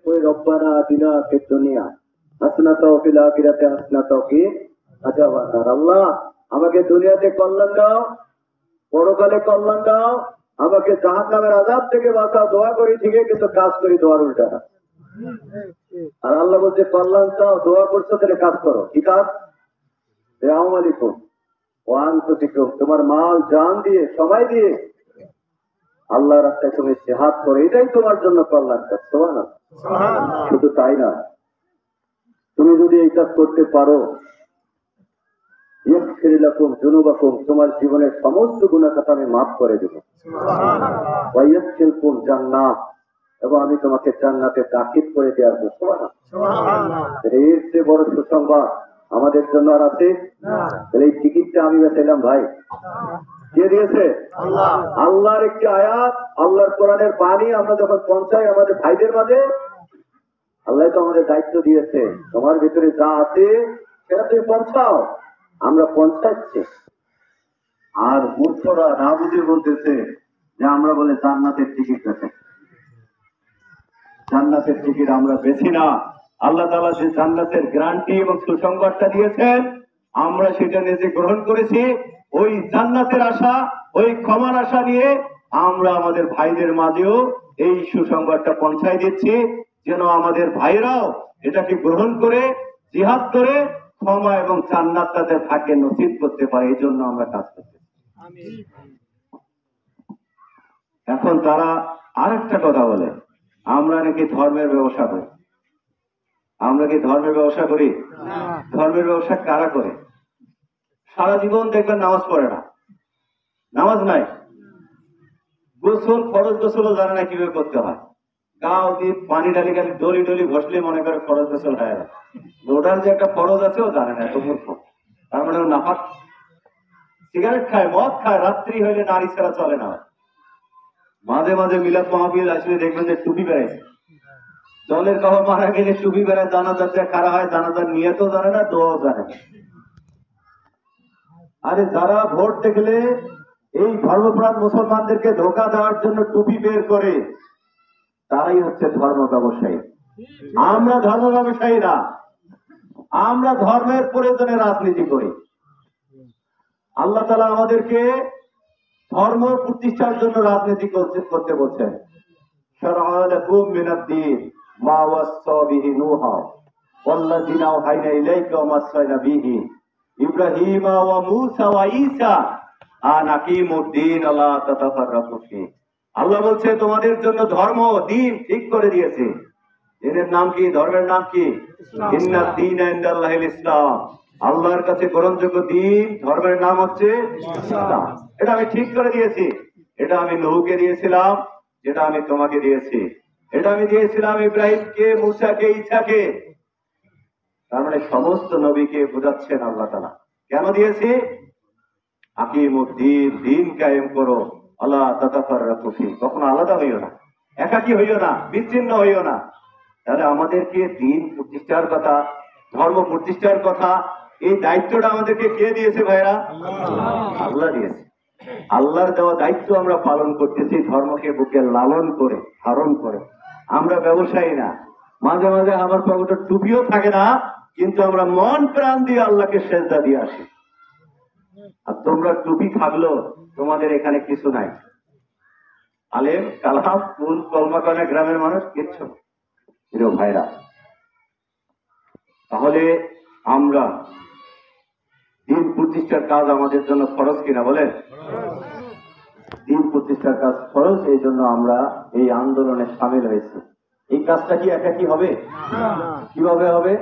ওই রব্বানা আতিনা ফিদ দুনিয়া হাসনাতা ওয়া ফিল আখিরাতি হাসনাতা ওয়া কিনা আযাবান নার। আল্লাহ আমাকে দুনিয়াতে কল্যাণ দাও, পরকালে কল্যাণ দাও, আমাকে জাহান্নামের আযাব থেকে বাঁচাও। দোয়া করি ঠিকই, কিন্তু কাজ করি দোয়ার উল্টা। আর আল্লাহ বলছে কল্যাণ চাও, দোয়া করছো, তাহলে কাজ করো। কি কাজ? আলাইকুম ওয়ান তুতিকুম, তোমার মাল জান দিয়ে সময় দিয়ে আল্লাহ রাস্তায় তুমি জিহাদ করো, এটাই তোমার জন্য কল্যাণ কাজ। সুবহানাল্লাহ। শুধু তাই না, তুমি যদি এই কাজ করতে পারো, ইয়াগফির লাকুম যুনুবাকুম, তোমার জীবনের সমস্ত গুনাহ খাতা আমি মাফ করে দেব। ওয়া ইয়াদখিলকুম জান্নাত, এবং আমি তোমাকে জান্নাতে দাখিল করে দেওয়ার জন্য। সুবহানাল্লাহ। এর চেয়ে বড় সুসংবাদ আমাদের জন্য আর আছে? এই টিকিটটা আমি বেচাইলাম ভাই, কে দিয়েছে? আল্লাহ। আল্লাহর একটি আয়াত, আল্লাহর কোরআনের বাণী আমরা যখন পৌঁছাই আমাদের ভাইদের মাঝে, আল্লাহ তো আমাদের দায়িত্ব দিয়েছে, তোমার ভিতরে যা আছে সেটা তুমি পৌঁছাও। আমরা পৌঁছাচ্ছি। আর মূর্খরা না বুঝে বলতেছে যে আমরা বলে জান্নাতের টিকিট বেচে। জান্নাতের টিকিট আমরা বেছি না। আল্লাহ তাআলা যে জান্নাতের গ্যারান্টি এবং সুসংবাদটা দিয়েছেন, আমরা সেটা নিজে গ্রহণ করেছি। ওই জান্নাতের আশা, ওই ক্ষমার আশা নিয়ে আমরা আমাদের ভাইদের মাঝেও এই সুসংবাদটা পৌঁছায় দিচ্ছি, যেন আমাদের ভাইরাও এটাকে গ্রহণ করে জিহাদ করে ক্ষমা এবং জান্নাত তাদের ভাগ্যে নসিব করতে পারে। এই জন্য আমরা কাজ করছি। এখন তারা আরেকটা কথা বলে, আমরা নাকি ধর্মের ব্যবসা করি। আমরা কি ধর্মের ব্যবসা করি? ধর্মের ব্যবসা কারা করে? সারা জীবন দেখবেন নামাজ পড়ে না, নামাজ নাই, গোসল ফরজ গোসলও জানে না কিভাবে করতে হয়। গাও দিয়ে পানি ডালি খালি ডলি ডলি ঘষলে মনে করে ফরজ গোসল হয়ে গেল। ওটার যে একটা ফরজ আছে ও জানে না, এত মূর্খ। তার মানে ও নাফাক। সিগারেট খায়, মদ খায়, রাত্রি হইলে নারী ছাড়া চলে না। মাঝে মাঝে মিলাদ মাহফিল আসলে দেখবেন যে টুপি বেড়াইছে, দলের কাহো মারা গেলে টুপি বেড়ায়, জানাজার যে খাড়া হয়, জানাজার নিয়তও জানে না, দোয়াও জানে না। আরে যারা ভোট দেখলে এই ধর্মপ্রাণ মুসলমানদেরকে ধোঁকা দেওয়ার জন্য টুপি বের করে, তারাই হচ্ছে ধর্ম ব্যবসায়ী। আমরা ধর্ম ব্যবসায়ী না, আমরা ধর্মের প্রয়োজনে রাজনীতি করি। আল্লাহ তাআলা আমাদেরকে ধর্ম প্রতিষ্ঠার জন্য রাজনীতি করতে বলছেন। শারআ লাকুম মিনাদ-দীন মা ওয়াসসা বিহি নূহা ওয়াল্লাযীনা আওহায়না ইলাইকা ওয়া ওয়াসাইনা বিহি ইব্রাহিমা ওয়া মূসা ওয়া ঈসা আন আকিমুদ-দীন লা তাতাফাররাকু ফীহি। আল্লাহ বলছে তোমাদের জন্য ধর্ম দ্বীন ঠিক করে দিয়েছে। এর নাম কি? ধর্মের নাম কি? ইন্নাদ-দীনা ইনদাল্লাহিল ইসলাম। আল্লাহর কাছে গ্রহণযোগ্য দ্বীন, ধর্মের নাম হচ্ছে ইসলাম। এটা আমি ঠিক করে দিয়েছি। এটা আমি নূহকে দিয়েছিলাম, যেটা আমি তোমাকে দিয়েছি। এটা আমি দিয়েছিলাম ইব্রাহিমকে, মূসাকে, ঈসাকে। তার মানে সমস্ত নবীকে বোঝাচ্ছেন আল্লাহ তাআলা। কেন দিয়েছি? আকিমুদ্দিন, দিন কায়েম করো, আলা তাতাফাররাকু ফীহি। কখনো আলাদা হইও না, একাকী হইও না, বিচ্ছিন্ন হইও না। তাহলে আমাদেরকে দিন প্রতিষ্ঠার কথা, ধর্ম প্রতিষ্ঠার কথা, এই দায়িত্বটা আমাদেরকে কে দিয়েছে ভাইরা? আল্লাহ দিয়েছে। আল্লাহর দেওয়া দায়িত্ব আমরা পালন করতেছি, ধর্মকে বুকে লালন করে, ধারণ করে। আমরা ব্যবসায়ী না। মাঝে মাঝে আমার পকেটে টুপিও থাকে না, কিন্তু আমরা মন প্রাণ দিয়ে আল্লাহকে সেজদা দিয়ে আসি। আর তোমরা টুপি থাকলেও তোমাদের এখানে কিছু নাই। আলেম কালাম ফুল কলমা কানা গ্রামের মানুষ কিচ্ছু প্রিয় ভাইরা। তাহলে আমরা দিন প্রতিষ্ঠার কাজ আমাদের জন্য ফরজ কিনা বলেন? দিন প্রতিষ্ঠার কাজ ফরজ, এই জন্য আমরা এই আন্দোলনে সামিল হয়েছি। এই কাজটা কি একাকী হবে? কিভাবে হবে?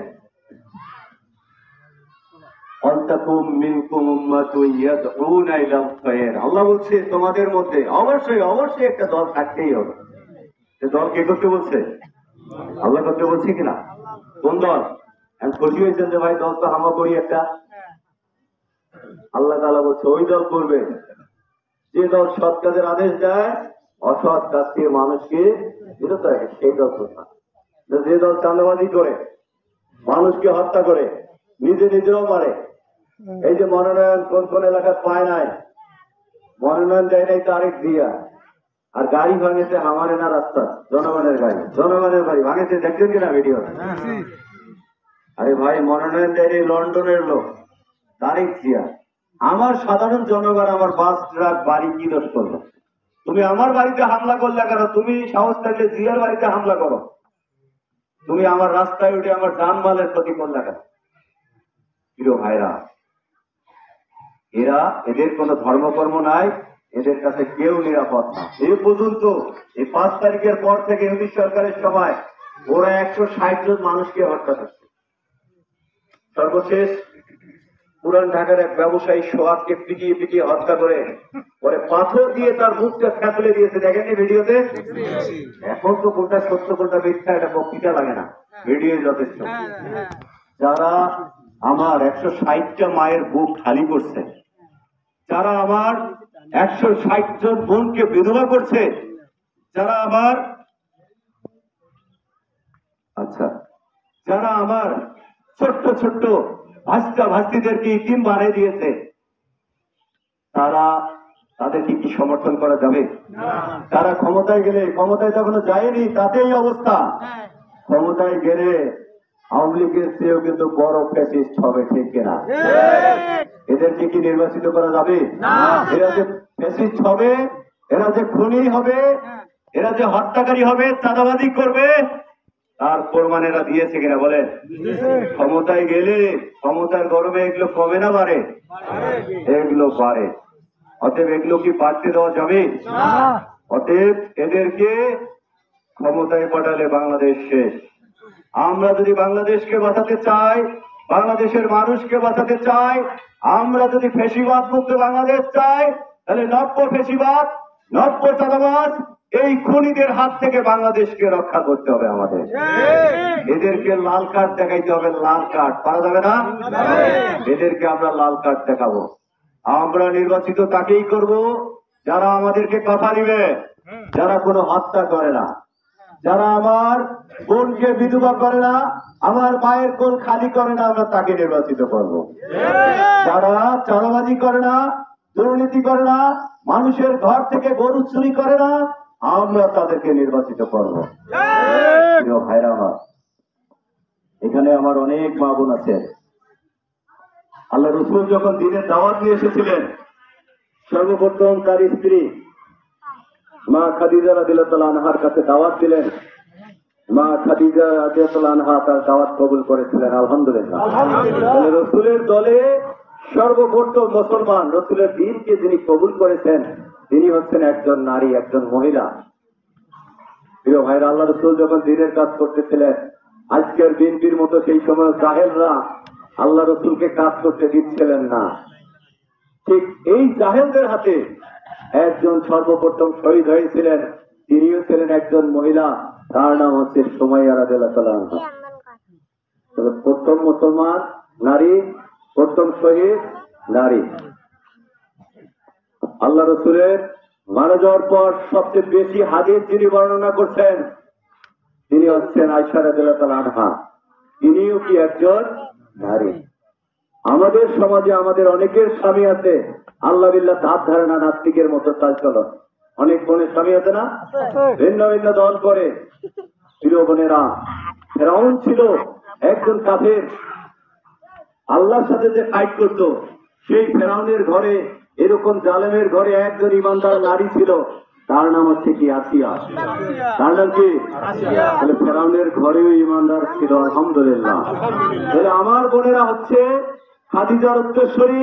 আল্লাহ বলছে তোমাদের মধ্যে অবশ্যই অবশ্যই একটা দল থাকতেই হবে। দল কে করতে বলছে? আল্লাহ করতে বলছে কিনা? কোন দল? খুশি হয়েছেন যে ভাই দল তো হামা করি একটা। আল্লাহ তাআলা বলছে ওই দল করবে যে দল সৎ কাজের আদেশ দেয়, অসৎ কাজ থেকে মানুষকে বিরত রাখে, সেই দল করবে। যে দল চাঁদাবাজি করে, মানুষকে হত্যা করে, নিজে নিজেরাও মারে। এই যে মনোনয়ন কোন কোন এলাকায় পায় নাই, মনোনয়ন দেয় নাই তারেক জিয়া, আর গাড়ি ভাঙেছে আমারে না রাস্তা, জনগণের গাড়ি, জনগণের বাড়ি ভাঙেছে, দেখছেন কিনা ভিডিও? আরে ভাই, মনোনয়ন দেয় লন্ডনের লোক, তারেক জিয়া। আমার সাধারণ জনগণ আমার বাস ট্রাক বাড়ি কি দোষ করলো? তুমি আমার বাড়িতে হামলা করলে কেন? তুমি সাহস থাকলে জিয়ার বাড়িতে হামলা করো। তুমি আমার রাস্তায় উঠে আমার জানমালের ক্ষতি করলে কেন? প্রিয় ভাইরা, এরা, এদের কোনো ধর্মকর্ম নাই, এদের কাছে কেউ নিরাপদ না। এই পর্যন্ত এই 5 তারিখের পর থেকে ইউনিট সরকারের সময় ওরা 160 জন মানুষকে হত্যা করছে। সর্বশেষ পুরান ঢাকার এক ব্যবসায়ী সোহাগকে পিটিয়ে পিটিয়ে হত্যা করে পরে পাথর দিয়ে তার মুখটা ফেলে দিয়েছে, দেখেননি ভিডিওতে? এখন তো কোনটা সত্য কোনটা মিথ্যা এটা বক্তৃতা লাগে না, ভিডিও যথেষ্ট। যারা আমার 160টা মায়ের বুক খালি করছে, যারা আমার 160 জন বোনকে বিধবা করছে, যারা আমার যারা আমার ছোট্ট ছোট্ট ভাস্তা ভাস্তিদেরকে ইতিম বানিয়ে দিয়েছে, তাদেরকে কি সমর্থন করা যাবে? তারা ক্ষমতায় গেলে, ক্ষমতায় তখন যায়নি তাতেই অবস্থা, ক্ষমতায় গেলে আওয়ামী লীগের চেয়েও কিন্তু বড় ফ্যাসিস্ট হবে, ঠিক কিনা? এদেরকে কি নির্বাচিত করা যাবে? এরা যে ফ্যাসিস্ট হবে, এরা যে খুনি হবে, এরা যে হত্যাকারী হবে, চাঁদাবাজি করবে, তার প্রমাণ এরা দিয়েছে কিনা বলেন? ক্ষমতায় গেলে ক্ষমতার গরমে এগুলো কমে না বাড়ে? এগুলো বাড়ে। অতএব এগুলো কি বাড়তে দেওয়া যাবে? অতএব এদেরকে ক্ষমতায় পাঠালে বাংলাদেশ শেষ। আমরা যদি বাংলাদেশকে বাঁচাতে চাই, বাংলাদেশের মানুষকে বাঁচাতে চাই, আমরা যদি ফ্যাসিবাদ মুক্ত বাংলাদেশ চাই, তাহলে নব্য ফ্যাসিবাদ, নব্য চাঁদাবাজ, এই খুনিদের হাত থেকে বাংলাদেশকে রক্ষা করতে হবে আমাদের। এদেরকে লাল কার্ড দেখাইতে হবে, লাল কার্ড পারা যাবে না, এদেরকে আমরা লাল কার্ড দেখাবো। আমরা নির্বাচিত তাকেই করব যারা আমাদেরকে কথা দিবে, যারা কোনো হত্যা করে না, যারা আমার বোনকে বিধবা করে না, আমার মায়ের কোল খালি করে না, আমরা তাকে নির্বাচিত করব। যারা চাঁদাবাজি করে না, দুর্নীতি করে না, মানুষের ঘর থেকে গরু চুরি করে না, আমরা তাদেরকে নির্বাচিত করব। প্রিয় ভাইরা আমার, এখানে আমার অনেক মা বোন আছে। আল্লাহ রাসূল যখন দ্বীনের দাওয়াত নিয়ে এসেছিলেন, সর্বপ্রথম তার স্ত্রী মা খাদিজা রাদিয়াল্লাহু আনহার কাছে দাওয়াত দিলেন। মা খাদিজা রাদিয়াল্লাহু আনহা তার দাওয়াত কবুল করেছিলেন, আলহামদুলিল্লাহ। রাসূলের দলে সর্বপ্রথম মুসলমান, রাসূলের দ্বীনকে যিনি কবুল করেছেন, তিনি হচ্ছেন একজন নারী, একজন মহিলা। প্রিয় ভাইরা, আল্লাহ রাসূল যখন দ্বীনের কাজ করতেছিলেন, আজকের বিএনপির মতো সেই সময় জাহেলরা আল্লাহ রাসূলকে কাজ করতে দিচ্ছিলেন না। ঠিক এই জাহেলদের হাতে একজন সর্বপ্রথম শহীদ হয়েছিলেন, তিনিও ছিলেন একজন মহিলা, তার নাম হচ্ছে সুমাইয়া রাদিয়াল্লাহু আনহা। প্রথম মুসলমান নারী, প্রথম শহীদ নারী। আল্লাহ রাসূলের মারা যাওয়ার পর সবচেয়ে বেশি হাদিস যিনি বর্ণনা করছেন, তিনি হচ্ছেন আয়েশা রাদিয়াল্লাহু আনহা। তিনিও কি একজন নারী। আমাদের সমাজে আমাদের অনেকের স্বামী আছে, আল্লাহ বিল্লাহ ধার ধারে না, নাস্তিকের মতো চাল চলন। অনেক বোনের স্বামী আছে না, ভিন্ন ভিন্ন দল করে। প্রিয় বোনেরা, ফেরাউন ছিল একজন কাফের, আল্লাহর সাথে যে ফাইট করত, সেই ফেরাউনের ঘরে, এরকম জালেমের ঘরে একজন ইমানদার নারী ছিল, তার নাম হচ্ছে কি আসিয়া। তার নাম কি? তাহলে ফেরাউনের ঘরেও ইমানদার ছিল, আলহামদুলিল্লাহ। তাহলে আমার বোনেরা হচ্ছে খাদিজার উত্তরসূরি,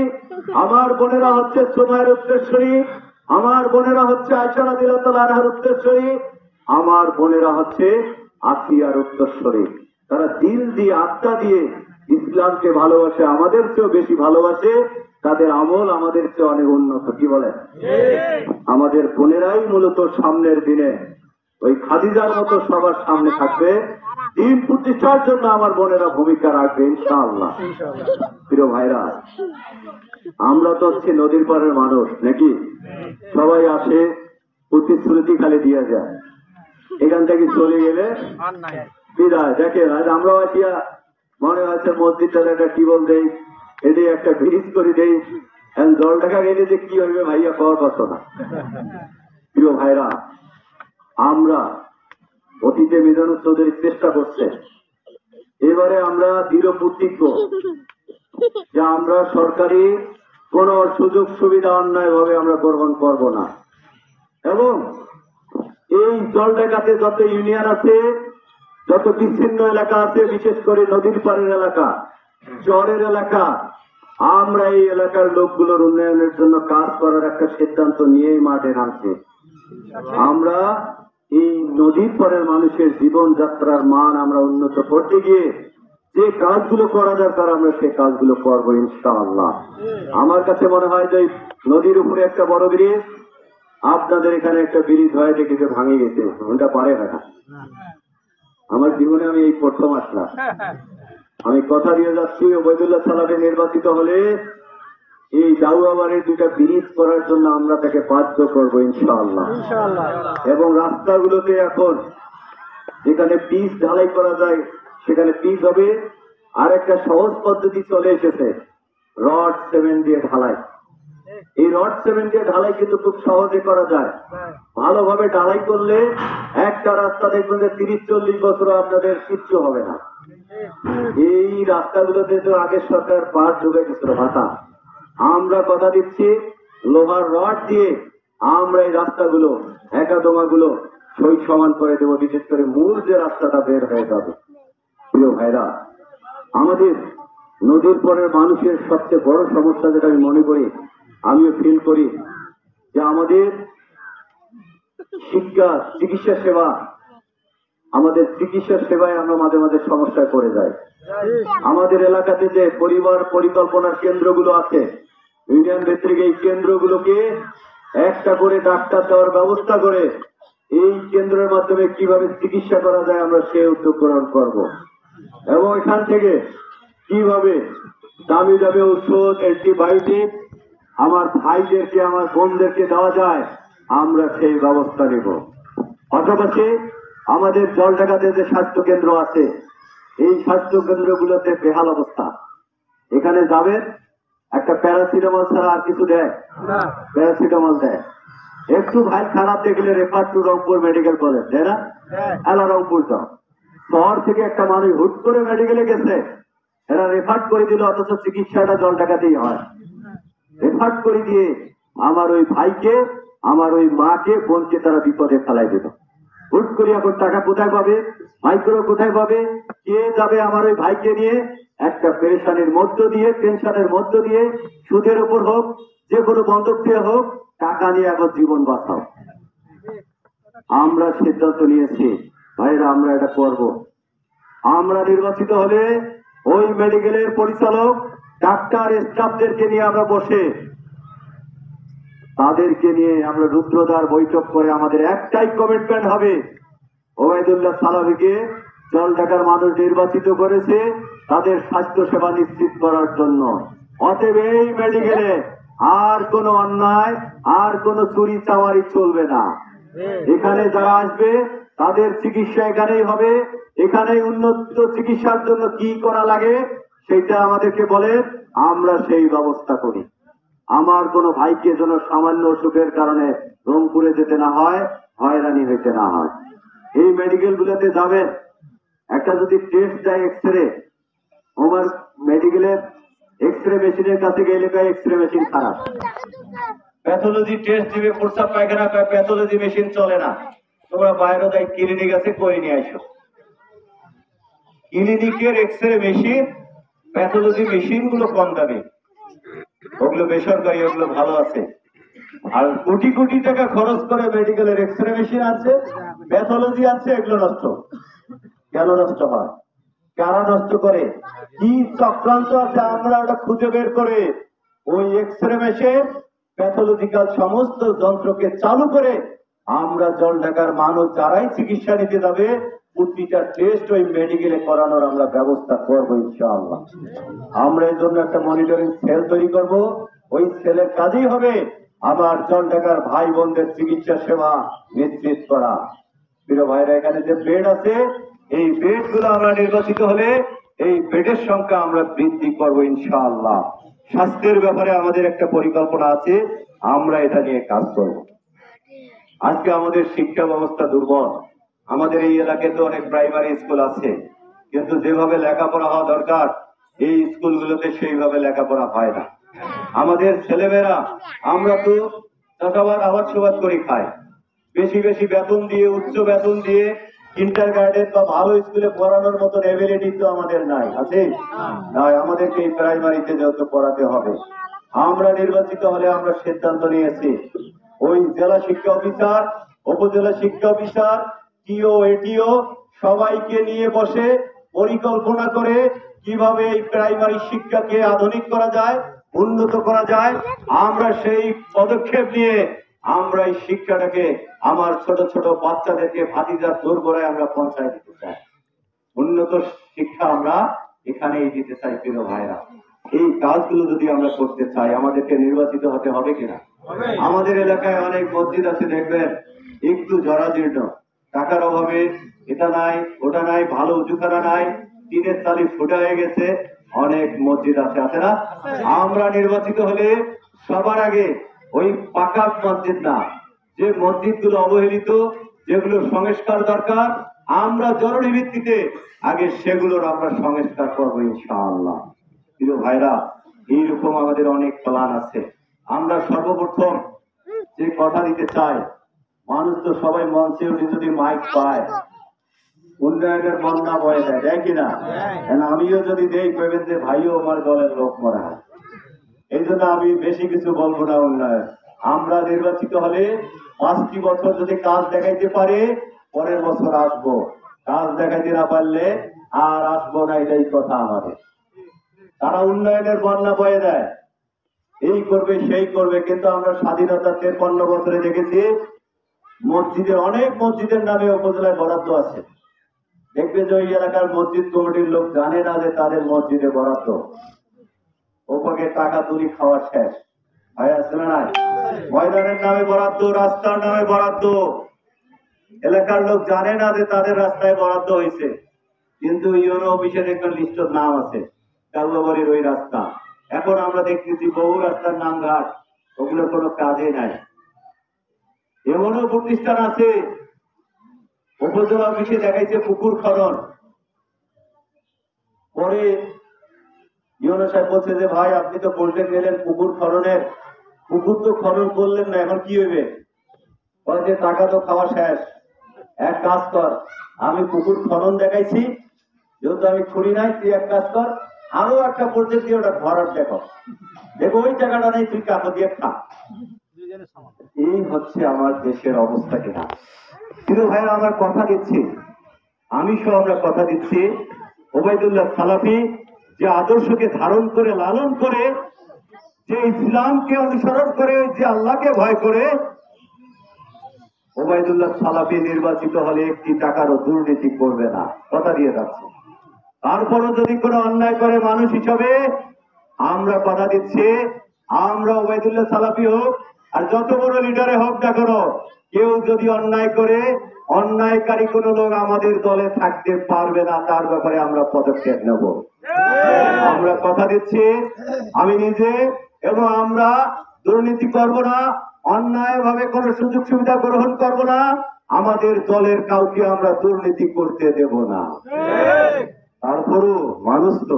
আমার বোনেরা হচ্ছে সুমাইয়ার উত্তরসূরি, আমার বোনেরা হচ্ছে আয়েশা রাদিয়াল্লাহু আনহার উত্তরসূরি, আমার বোনেরা হচ্ছে আসিয়ার উত্তরসূরি। তারা দিল দিয়ে, আত্মা দিয়ে ইসলামকে ভালোবাসে, আমাদের চেয়েও বেশি ভালোবাসে, তাদের আমল আমাদের চেয়ে অনেক উন্নত। কি বলে? আমাদের বোনেরাই মূলত সামনের দিনে ওই খাদিজার মতো সবার সামনে থাকবে, দিন প্রতিষ্ঠার জন্য আমার বোনেরা ভূমিকা রাখবে, ইনশাআল্লাহ। প্রিয় ভাইরা, আমরা তো হচ্ছে নদীর পাড়ের মানুষ নাকি, সবাই আসে, প্রতিশ্রুতি খালি দিয়ে যায়, এখান থেকে চলে গেলে বিদায়। দেখেন আজ আমরাও আসিয়া মনে হচ্ছে মসজিদটা একটা টিউবওয়েল দেই, এটি একটা ব্রিজ করে দেই, জল টাকা গেলে যে কি হইবে ভাইয়া পাওয়ার কথা না। প্রিয় ভাইরা, আমরা অতীতে মিজানুর চৌধুরী চেষ্টা করছে, এবারে আমরা দৃঢ় প্রতিজ্ঞ যে আমরা সরকারি কোন সুযোগ সুবিধা অন্যায় ভাবে আমরা গ্রহণ করব না। এবং এই জলঢাকাতে যত ইউনিয়ন আছে, যত বিচ্ছিন্ন এলাকা আছে, বিশেষ করে নদীর পাড়ের এলাকা, চরের এলাকা, আমরা এই এলাকার লোকগুলোর উন্নয়নের জন্য কাজ করার একটা সিদ্ধান্ত নিয়েই মাঠে নামছি। আমরা এই নদীর পাড়ের মানুষের জীবনযাত্রার মান আমরা উন্নত করতে গিয়ে যে কাজগুলো করা দরকার আমরা সেই কাজগুলো করবো ইনশাআল্লাহ। আমার কাছে মনে হয় যে নদীর উপরে একটা বড় ব্রিজ, আপনাদের এখানে একটা ব্রিজ হয় দেখে ভাঙে গেছে, ওটা পারে না। আমার জীবনে আমি এই প্রথম আসলাম। আমি কথা দিয়ে যাচ্ছি, ওবায়দুল্লাহ সালামে নির্বাচিত হলে এই দাউয়াবাড়ির দুটা ব্রিজ করার জন্য আমরা তাকে বাধ্য করবো ইনশাআল্লাহ। এবং রাস্তাগুলোতে এখন যেখানে পিচ ঢালাই করা যায় সেখানে পিচ হবে। আর একটা সহজ পদ্ধতি চলে এসেছে, রড সিমেন্ট দিয়ে ঢালাই। এই রড সিমেন্ট দিয়ে ঢালাই কিন্তু খুব সহজে করা যায়। ভালোভাবে ঢালাই করলে একটা রাস্তা দেখবেন যে 30-40 বছর আপনাদের কিচ্ছু হবে না। এই রাস্তাগুলোতে তো আগের সরকার পার ঢুকে গেছিল ভাতা। আমরা কথা দিচ্ছি লোহার রড দিয়ে আমরা এই রাস্তাগুলো একাদমাগুলো সই সমান করে দেবো, বিশেষ করে মূল যে রাস্তাটা বের হয়ে যাবে। প্রিয় ভাইরা, আমাদের নদীর পরের মানুষের সবচেয়ে বড় সমস্যা যেটা আমি মনে করি, আমিও ফিল করি, যে আমাদের শিক্ষা, চিকিৎসা সেবা, আমাদের চিকিৎসা সেবায় আমরা মাঝে মাঝে সমস্যায় পড়ে যাই। আমাদের এলাকাতে যে পরিবার পরিকল্পনার কেন্দ্রগুলো আছে, ইউনিয়ন ভিত্তিক এই কেন্দ্রগুলোকে একটা করে ডাক্তার দেওয়ার ব্যবস্থা করে এই কেন্দ্রের মাধ্যমে কিভাবে চিকিৎসা করা যায় আমরা সেই উদ্যোগ গ্রহণ করব। এবং এখান থেকে কিভাবে দামি দামি ওষুধ, অ্যান্টিবায়োটিক আমার ভাইদেরকে, আমার বোনদেরকে দেওয়া যায় আমরা সেই ব্যবস্থা নেব। পাশাপাশি আমাদের জলঢাকাতে যে স্বাস্থ্য কেন্দ্র আছে, এই স্বাস্থ্য কেন্দ্রগুলোতে বেহাল অবস্থা। এখানে যাবেন, একটা প্যারাসিটামল ছাড়া আর কিছু দেয় না, প্যারাসিটামল দেয়। একটু ভাই খারাপ দেখলে refer to Rangpur medical college, তাই না? এলা রংপুর যাও। শহর থেকে একটা মানুষ হুট করে মেডিকেলে গেছে, এরা রেফার করে দিল, অথচ চিকিৎসাটা জলঢাকাতেই হয়। রেফার করে দিয়ে আমার ওই ভাইকে, আমার ওই মাকে, বোনকে তারা বিপদে ফেলাই দিল। হুট করে এখন টাকা কোথায় পাবে, মাইক্রো কোথায় পাবে, কে যাবে আমার ওই ভাইকে নিয়ে? একটা পেরেশানির মধ্য দিয়ে, টেনশনের মধ্য দিয়ে, সুদের উপর হোক, যে কোনো বন্ধক দিয়ে হোক, টাকা নিয়ে এখন জীবন বাঁচাও। আমরা সিদ্ধান্ত নিয়েছি ভাইরা, আমরা এটা করব। আমরা নির্বাচিত হলে ওই মেডিকেলের পরিচালক, ডাক্তার, স্টাফদেরকে নিয়ে আমরা বসে তাদেরকে নিয়ে আমরা রুদ্রদ্বার বৈঠক করে আমাদের একটাই কমিটমেন্ট হবে, ওবায়দুল্লাহ সালামীকে জলঢাকার মানুষ নির্বাচিত করেছে তাদের স্বাস্থ্য সেবা নিশ্চিত করার জন্য। অতএব এই মেডিকেলে আর কোনো অন্যায়, আর কোনো চুরি চামারি চলবে না। এখানে যারা আসবে তাদের চিকিৎসা এখানেই হবে। এখানেই উন্নত চিকিৎসার জন্য কি করা লাগে সেটা আমাদেরকে বলে, আমরা সেই ব্যবস্থা করি। আমার কোনো ভাইকে যেন সামান্য অসুখের কারণে রংপুরে যেতে না হয়, হয়রানি হইতে না হয়। এই মেডিকেল গুলোতে যাবেন, একটা যদি টেস্ট দেয় এক্সরে, আমার মেডিকেলের এক্সরে মেশিনের কাছে গেলে এক্সরে মেশিন খারাপ, প্যাথোলজি টেস্ট দিবে, প্রস্রাব পায়খানা, প্যাথোলজি মেশিন চলে না। তোমরা বাইরে যাই ক্লিনিক আছে, করে নিয়ে আসো। ক্লিনিকের এক্সরে মেশিন, প্যাথোলজি মেশিন গুলো কম দামে, ওগুলো বেসরকারি, ওগুলো ভালো আছে। আর কোটি কোটি টাকা খরচ করে মেডিকেলের এক্সরে মেশিন আছে, প্যাথোলজি আছে, এগুলো নষ্ট। কেন নষ্ট হয়, কারা নষ্ট করে, কি চক্রান্ত আছে আমরা ওটা খুঁজে বের করে ওই এক্সরে মেশিন, প্যাথোলজিক্যাল সমস্ত যন্ত্রকে চালু করে আমরা জলঢাকার মানুষ যারাই চিকিৎসা নিতে যাবে প্রতিটা টেস্ট ওই মেডিকেলে করানোর আমরা ব্যবস্থা করবো ইনশাআল্লাহ। আমরা এর জন্য একটা মনিটরিং সেল তৈরি করব। ওই সেলের কাজই হবে আমার জলঢাকার ভাই বোনদের চিকিৎসা সেবা নিশ্চিত করা। প্রিয় ভাইরা, এখানে যে বেড আছে, এই বেড গুলো আমরা নির্বাচিত হলে এই বেডের সংখ্যা আমরা বৃদ্ধি করবো ইনশাআল্লাহ। স্বাস্থ্যের ব্যাপারে আমাদের একটা পরিকল্পনা আছে, আমরা এটা নিয়ে কাজ করব। আজকে আমাদের শিক্ষা ব্যবস্থা দুর্বল। আমাদের এই এলাকায় তো অনেক প্রাইমারি স্কুল আছে, কিন্তু যেভাবে লেখাপড়া হওয়া দরকার এই স্কুলগুলোতে সেইভাবে লেখাপড়া হয় না। আমাদের ছেলেমেয়েরা, আমরা তো চাষাবাদ আবাদ সবাদ করে খাই, বেশি বেশি বেতন দিয়ে, উচ্চ বেতন দিয়ে ইন্টার গার্ডেন বা ভালো স্কুলে পড়ানোর মতন এবিলিটি তো আমাদের নাই, আছে নয়? আমাদেরকে এই প্রাইমারিতে যত পড়াতে হবে। আমরা নির্বাচিত হলে আমরা সিদ্ধান্ত নিয়েছি ওই জেলা শিক্ষা অফিসার, উপজেলা শিক্ষা অফিসার, টিও এটিও সবাইকে নিয়ে বসে পরিকল্পনা করে কিভাবে এই প্রাইমারি শিক্ষাকে আধুনিক করা যায়, উন্নত করা যায়, আমরা সেই পদক্ষেপ নিয়ে আমরা এই শিক্ষাটাকে আমার ছোট ছোট বাচ্চাদেরকে ভাতিজার দোরগোড়ায় আমরা পৌঁছায় দিতে চাই। উন্নত শিক্ষা আমরা এখানেই দিতে চাই। প্রিয় ভাইরা, এই কাজগুলো যদি আমরা করতে চাই আমাদেরকে নির্বাচিত হতে হবে কিনা? আমাদের এলাকায় অনেক মসজিদ আছে, দেখবেন একটু জরাজীর্ণ, টাকার অভাবে এটা নাই ওটা নাই, ভালো উঁচুখানা নাই, টিনের চালি ফুটা হয়ে গেছে, অনেক মসজিদ আছে, আছে না? আমরা নির্বাচিত হলে সবার আগে ওই পাকা মসজিদ না, যে মসজিদগুলো অবহেলিত, যেগুলো সংস্কার দরকার, আমরা জরুরি ভিত্তিতে আগে সেগুলোর আমরা সংস্কার করবো ইনশাআল্লাহ। প্রিয় ভাইরা, এইরকম আমাদের অনেক প্ল্যান আছে। আমরা সর্বপ্রথম যে কথা দিতে চাই, মানুষ তো সবাই মঞ্চে উঠে যদি মাইক পায় উন্নয়নের বন্যা বয়ে দেয়, দেয় কিনা? আমিও যদি দেই কইবেন যে ভাইও আমার দলের লোক মরা হয়। এই জন্য আমি বেশি কিছু বলবো না। উন্নয়ন আমরা নির্বাচিত হলে 5টি বছর যদি কাজ দেখাইতে পারে পরের বছর আসবো, কাজ দেখাইতে না পারলে আর আসবো না, এটাই কথা আমাদের। তারা উন্নয়নের বন্যা বয়ে দেয়, এই করবে সেই করবে, কিন্তু আমরা স্বাধীনতার 53 বছরে দেখেছি মসজিদের, অনেক মসজিদের নামে উপজেলায় বরাদ্দ আছে। দেখবে যে ওই এলাকার মসজিদ কমিটির লোক জানে না যে তাদের মসজিদে বরাদ্দ, ওপাকে টাকা তুলি খাওয়া শেষ হয়ে আসছে না? নাই, ময়দানের নামে বরাদ্দ, রাস্তার নামে বরাদ্দ, এলাকার লোক জানে না যে তাদের রাস্তায় বরাদ্দ হয়েছে, কিন্তু ইউনো অফিসের একটা লিস্টের নাম আছে কালুবাড়ির ওই রাস্তা। এখন আমরা দেখতেছি বহু রাস্তার নাম ঘাট, ওগুলোর কোনো কাজে নাই। এমনও প্রতিষ্ঠান আছে উপজেলা অফিসে দেখাইছে পুকুর খনন, পরে ইউনো সাহেব বলছে যে ভাই আপনি তো প্রজেক্ট নিলেন পুকুর খননের, পুকুর তো খনন করলেন না, এখন কি হইবে? বলছে টাকা তো খাওয়া শেষ, এক কাজ কর, আমি পুকুর খনন দেখাইছি, যেহেতু আমি ছুরি নাই, তুই এক কাজ কর, আরো একটা প্রজেক্ট দিয়ে ওটা ভরার দেখো, দেখো ওই টাকাটা নেই, তুই কাকো দিয়ে খা। এই হচ্ছে আমার দেশের অবস্থা কিনা? কিন্তু ভাইরা, আমরা কথা দিচ্ছি, আমি সহ আমরা কথা দিচ্ছি, ওবায়দুল্লাহ সালাফি যে আদর্শকে ধারণ করে, লালন করে, যে ইসলামকে অনুসরণ করে, যে আল্লাহকে ভয় করে, ওবায়দুল্লাহ সালাফি নির্বাচিত হলে একটি টাকারও দুর্নীতি করবে না, কথা দিয়ে যাচ্ছে। তারপরও যদি কোনো অন্যায় করে মানুষ হিসাবে আমরা কথা দিচ্ছি, আমরা ওবায়দুল্লাহ সালাফি হোক আর যত বড় লিডারে হোক না কেন, কেউ যদি অন্যায় করে, অন্যায়কারী কোন লোক আমাদের দলে থাকতে পারবে না, তার ব্যাপারে আমরা পদক্ষেপ নেব। আমরা কথা দিচ্ছি, আমি নিজে এবং আমরা দুর্নীতি করব না, অন্যায় ভাবে কোন সুযোগ সুবিধা গ্রহণ করব না, আমাদের দলের কাউকে আমরা দুর্নীতি করতে দেব না। তারপরও মানুষ তো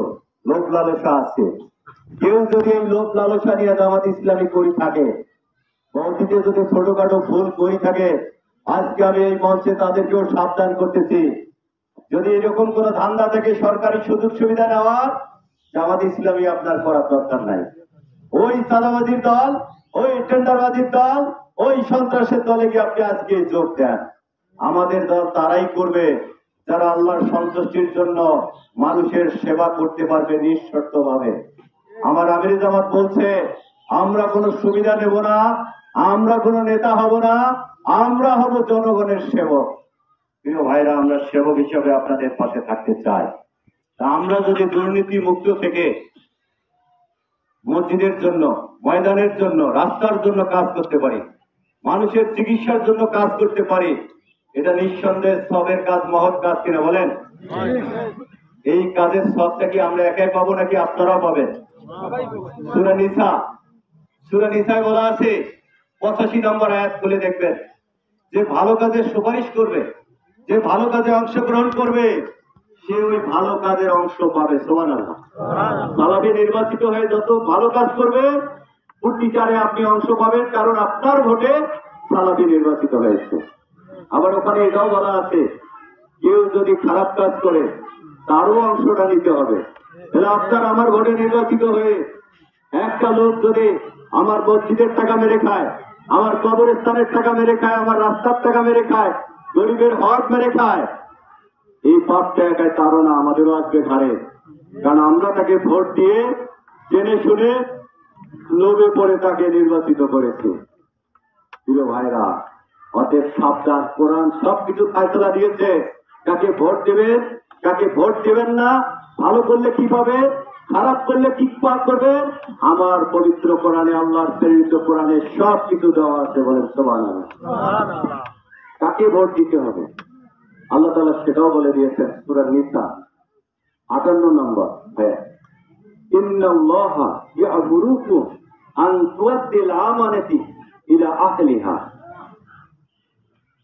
লোভ লালসা আছে, কেউ যদি এই লোভ লালসা নিয়ে জামাত ইসলামী করি থাকে, মসজিদে যদি ছোটখাটো ভুল করি থাকে, আজকে আমি এই মঞ্চে তাদেরকেও সাবধান করতেছি, যদি এরকম কোন ধান্দা থেকে সরকারি সুযোগ সুবিধা নেওয়ার, জামাত ইসলামী আপনার করার দরকার নাই। ওই চাঁদাবাজির দল, ওই টেন্ডারবাজির দল, ওই সন্ত্রাসের দলে গিয়ে আপনি আজকে যোগ দেন। আমাদের দল তারাই করবে যারা আল্লাহর সন্তুষ্টির জন্য মানুষের সেবা করতে পারবে নিঃশর্ত ভাবে। আমার আমির জামাত বলছে, আমরা কোনো সুবিধা নেব না, আমরা কোনো নেতা হব না, আমরা হব জনগণের সেবক। প্রিয় ভাইরা, আমরা সেবক হিসেবে আপনাদের পাশে থাকতে চাই। আমরা যদি দুর্নীতি মুক্ত থেকে মসজিদের জন্য, ময়দানের জন্য, রাস্তার জন্য কাজ করতে পারি, মানুষের চিকিৎসার জন্য কাজ করতে পারি, এটা নিঃসন্দেহে সবের কাজ, মহৎ কাজ কিনা বলেন? এই কাজের সবটা কি আমরা একাই পাবো নাকি আপনারাও পাবেন? সূরা নিসায় বলা আছে, 85 নম্বর আয়াত খুলে দেখবেন, যে ভালো কাজের সুপারিশ করবে, যে ভালো কাজে অংশগ্রহণ করবে, সে ওই ভালো কাজের অংশ পাবে। সুবহানাল্লাহ। সালাফি নির্বাচিত হয়ে যত ভালো কাজ করবে, প্রতিকারে আপনি অংশ পাবেন, কারণ আপনার ভোটে সালাফি নির্বাচিত হয়েছে। আবার ওখানে এটাও বলা আছে, কেউ যদি খারাপ কাজ করে তারও অংশটা নিতে হবে। তাহলে আপনার আমার ভোটে নির্বাচিত হয়ে একটা লোক যদি আমার মসজিদের টাকা মেরে খায়, আমার কবরস্থানের টাকা মেরে খায়, আমার রাস্তার টাকা মেরে খায়, গরিবের হক মেরে খায়, এই পাপটা একাই তারও না, আমাদেরও আসবে ঘাড়ে। কারণ আমরা তাকে ভোট দিয়ে জেনে শুনে লোভে পড়ে তাকে নির্বাচিত করেছি। প্রিয় ভাইরা, অতএব সাবধান, কোরআন সবকিছু ফায়সালা দিয়েছে। কাকে ভোট দেবেন, কাকে ভোট দেবেন না, ভালো করলে কি পাবে, খারাপ করলে কি পাপ করবে, আমার পবিত্র কোরআনে, আল্লাহর প্রেরিত কোরআনে সব কিছু দেওয়া আছে। বলেন সুবহানাল্লাহ। কাকে ভোট দিতে হবে আল্লাহ তাআলা সেটাও বলে দিয়েছেন সূরা নিসা 58 নম্বর আয়াত, ইন্নাল্লাহা ইয়া'মুরুকুম আন তুআদ্দিল আমানাতি ইলা আহলিহা।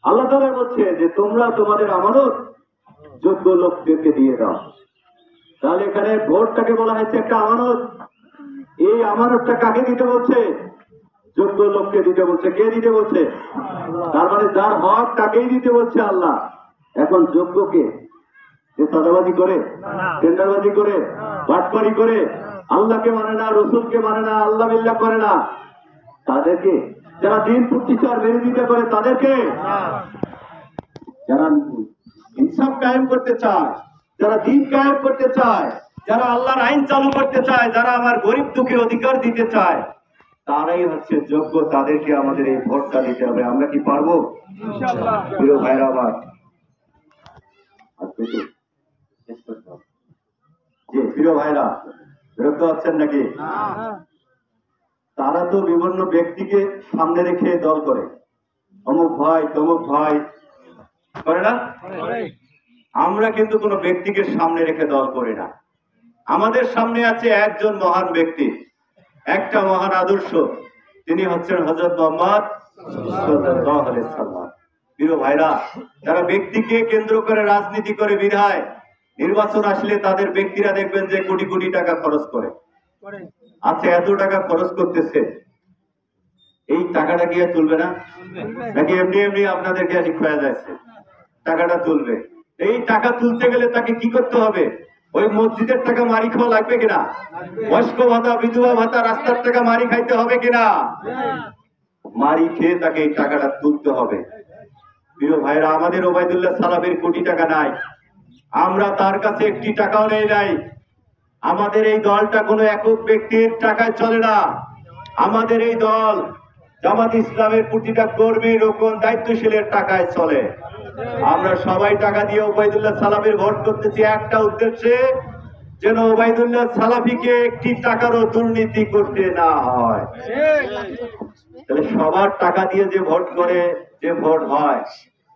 আল্লাহ তাআলা বলছে যে তোমরা তোমাদের আমানত যোগ্য লোকদেরকে দিয়ে দাও। তাহলে এখানে ভোটটাকে বলা হয়েছে একটা আমানত। এই আমানতটা কাকে দিতে বলছে? যোগ্য লোককে দিতে বলছে। কে দিতে বলছে? তার মানে যার হক তাকেই দিতে বলছে আল্লাহ। এখন যোগ্যকে যে চাঁদাবাজি করে, টেন্ডারবাজি করে, বাটপারি করে, আল্লাহকে মানে না, রসুলকে মানে না, আল্লাহ বিল্লাহ করে না, তাদেরকে, যারা দিন প্রতিষ্ঠার বিরোধিতা করে তাদেরকে, যারা ইনসাফ কায়েম করতে চায়, যারা দিন কায়েম করতে চায়, যারা আল্লাহর আইন চালু করতে চায়, যারা আমার গরিব দুঃখের অধিকার দিতে চায়, তারাই হচ্ছে যোগ্য। তাদেরকে আমাদের এই ভোটটা দিতে হবে। আমরা কি পারবো? ইনশাআল্লাহ। প্রিয় ভাইরা আমার, জি প্রিয় ভাইরা, বিরক্ত হচ্ছেন নাকি? তারা তো বিভিন্ন ব্যক্তিকে সামনে রেখে দল করে, অমুক ভাই তমুক ভাই করে না। আমরা কিন্তু কোনো ব্যক্তিকে সামনে রেখে দল করি না। আমাদের সামনে আছে একজন মহান ব্যক্তি, একটা মহান আদর্শ, তিনি হচ্ছেন হযরত মুহাম্মদ সাল্লাল্লাহু আলাইহি সাল্লাম। প্রিয় ভাইরা, যারা ব্যক্তিকে কেন্দ্র করে রাজনীতি করে বিধায় নির্বাচন আসলে তাদের ব্যক্তিরা দেখবেন যে কোটি কোটি টাকা খরচ করে। আচ্ছা, এত টাকা খরচ করতেছে, এই টাকাটা কি আর তুলবে না? নাকি এমনি এমনি আপনাদেরকে আসি খোয়া যাচ্ছে? টাকাটা তুলবে। এই টাকা তুলতে গেলে তাকে কি করতে হবে? ওই মসজিদের টাকা মারি খাওয়া লাগবে কিনা? বয়স্ক ভাতা, বিধবা ভাতা, রাস্তার টাকা মারি খাইতে হবে কিনা? মারি খেয়ে তাকে এই টাকাটা তুলতে হবে। প্রিয় ভাইরা, আমাদের ওবায়দুল্লাহ সালাফির কোটি টাকা নাই, আমরা তার কাছে একটি টাকাও নেই নাই। আমাদের এই দলটা কোনো একক ব্যক্তির টাকায় চলে না। আমাদের এই দল জামাত ইসলামের প্রতিটা কর্মী, রোকন, দায়িত্বশীলের টাকায় চলে। আমরা সবাই টাকা দিয়ে ওবায়দুল্লাহ সালাফির ভোট করতেছি একটা উদ্দেশ্যে, যেন ওবায়দুল্লাহ সালাফিকে একটি টাকারও দুর্নীতি করতে না হয়। তাহলে সবার টাকা দিয়ে যে ভোট করে, যে ভোট হয়,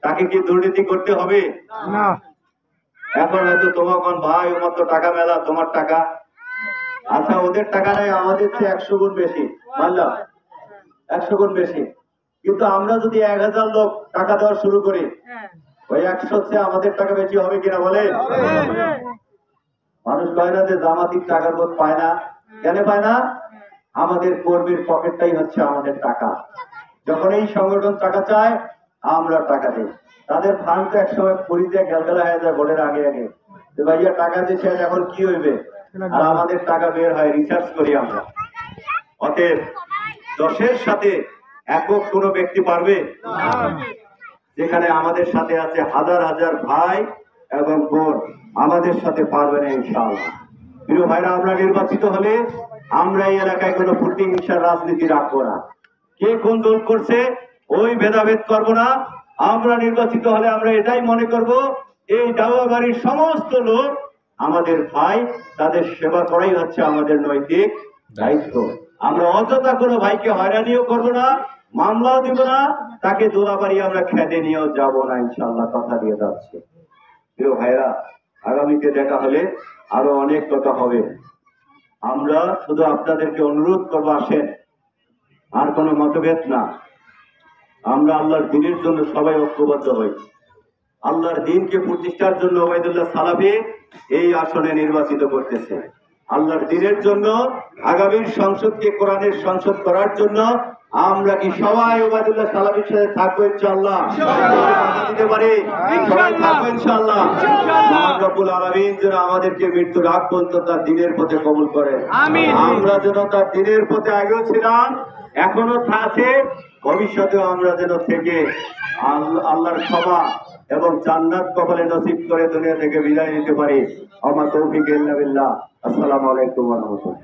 তাকে কি দুর্নীতি করতে হবে না? এখন হয়তো তোমার কোন ভাই ওমার তো টাকা মেলা, তোমার টাকা, আচ্ছা ওদের টাকা নেই, আমাদের চেয়ে 100 গুণ বেশি, মানলাম 100 গুণ বেশি, কিন্তু আমরা যদি 1000 লোক টাকা দেওয়া শুরু করি, ওই 100 চেয়ে আমাদের টাকা বেশি হবে কিনা বলে? মানুষ কয় না যে জামাতির টাকার বোধ পায় না। কেন পায় না? আমাদের কর্মীর পকেটটাই হচ্ছে আমাদের টাকা। যখন এই সংগঠন টাকা চায়, আমরা টাকা দিই। তাদের ফান্ড তো একসময় পরিচে গেলগেলা হয়ে যায় ভোটের আগে আগে, যে ভাইয়া টাকা দিচ্ছে এখন কি হইবে, আর আমাদের টাকা বের হয়, রিসার্চ করি আমরা। অতএব দশের সাথে একক কোনো ব্যক্তি পারবে? যেখানে আমাদের সাথে আছে হাজার হাজার ভাই এবং বোন, আমাদের সাথে পারবে না ইনশাআল্লাহ। প্রিয় ভাইরা, আমরা নির্বাচিত হলে আমরা এই এলাকায় কোনো প্রতিহিংসার রাজনীতি রাখবো না। কে কোন দল করছে ওই ভেদাভেদ করবো না। আমরা নির্বাচিত হলে আমরা এটাই মনে করব, এই ডাওয়াবাড়ির সমস্ত লোক আমাদের ভাই, তাদের সেবা করাই হচ্ছে আমাদের নৈতিক দায়িত্ব। আমরা অযথা কোনো ভাইকে হয়রানিও করবো না, মামলাও দিব না, তাকে দোলাবাড়ি আমরা খেতে নিয়েও যাব না ইনশাআল্লাহ, কথা দিয়ে যাচ্ছে। প্রিয় ভাইরা, আগামীতে দেখা হলে আরো অনেক কথা হবে। আমরা শুধু আপনাদেরকে অনুরোধ করবো, আসেন, আর কোনো মতভেদ না। আমরা আল্লাহর দিনের জন্য সবাই ঐক্যবদ্ধ হই। আল্লাহর দিনকে প্রতিষ্ঠার জন্য ওবায়দুল্লাহ সালাফি এই আসনে নির্বাচিত করতেছে। আল্লাহর দিনের জন্য আগামীর সংসদকে কোরআনের সংসদ করার জন্য আমরা কি সবাই ওবায়দুল্লাহ সালাফির সাথে থাকবো ইনশাআল্লাহ? দিতে পারি সবাই থাকবো ইনশাআল্লাহ। মহান রব্বুল আলামিন যেন আমাদেরকে মৃত্যুর আগ পর্যন্ত তার দিনের পথে কবুল করে। আমরা যেন তার দিনের পথে আগেও ছিলাম, এখনো আছে, ভবিষ্যতেও আমরা যেন থেকে আল্লাহর ক্ষমা এবং জান্নাত কপালে নসিব করে দুনিয়া থেকে বিদায় নিতে পারি। আমার তৌফিক ইল্লা বিল্লাহ। আসসালামু আলাইকুম ওয়া রাহমাতুল্লাহ।